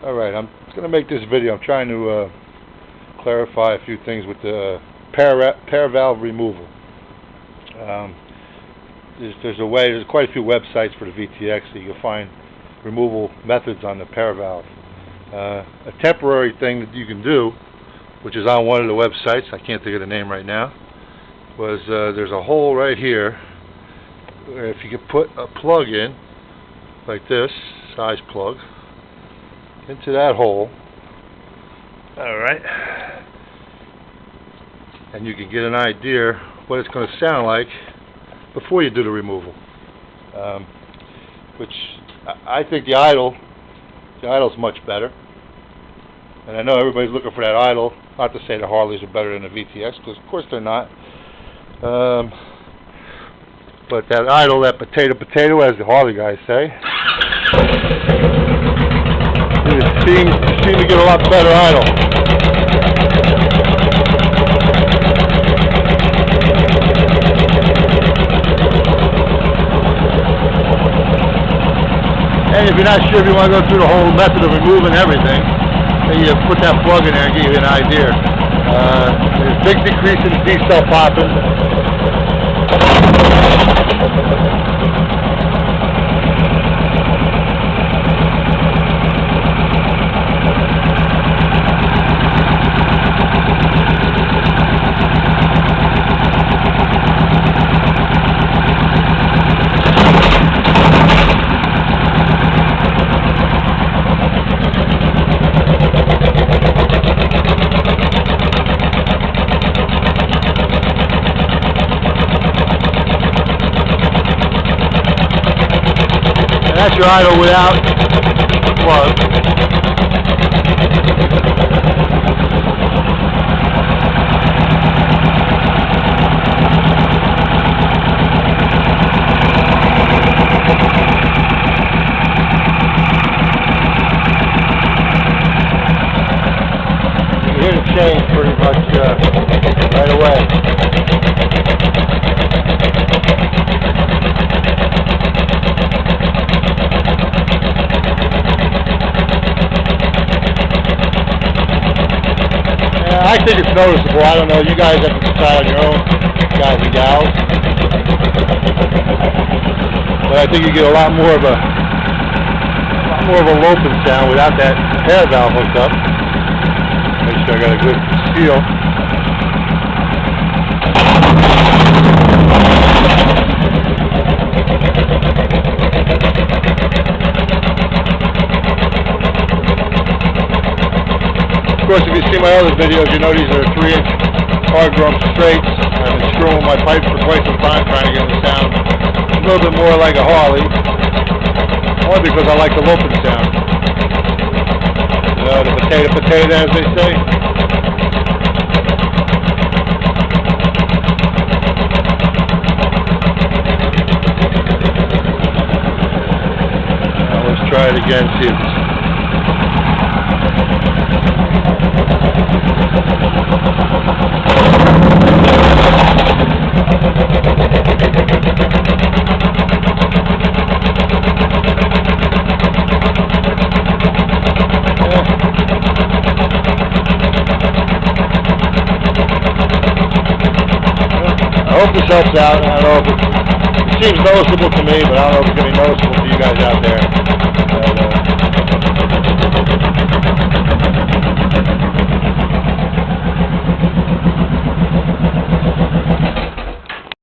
Alright, I'm going to make this video. I'm trying to clarify a few things with the pair valve removal. There's quite a few websites for the VTX that you can find removal methods on the pair valve. A temporary thing that you can do, which is on one of the websites, I can't think of the name right now, was there's a hole right here where if you could put a plug in, like this, size plug, into that hole, alright, and you can get an idea what it's going to sound like before you do the removal. Which I think the idle's much better, and I know everybody's looking for that idle. Not to say the Harleys are better than the VTX, because of course they're not. But that idle, that potato, as the Harley guys say, you seem to get a lot better idle. And if you're not sure if you want to go through the whole method of removing everything, then you put that plug in there and give you an idea. There's a big decrease in D-cell popping. That's your idle without the plug. You hear the change pretty much right away. I think it's noticeable. I don't know. You guys have to decide on your own, guys and gals. But I think you get a lot more of a loping sound without that pair valve hooked up. Make sure I got a good seal. Of course, if you see my other videos, you know these are 3-inch hard drum straights. I've been screwing my pipes for quite some time trying to get the sound a little bit more like a Harley. Only because I like the loping sound. You know, the potato, as they say. Now let's try it again, see if it's... I hope this helps out. I don't know if it seems noticeable to me, but I don't know if it's going to be noticeable to you guys out there.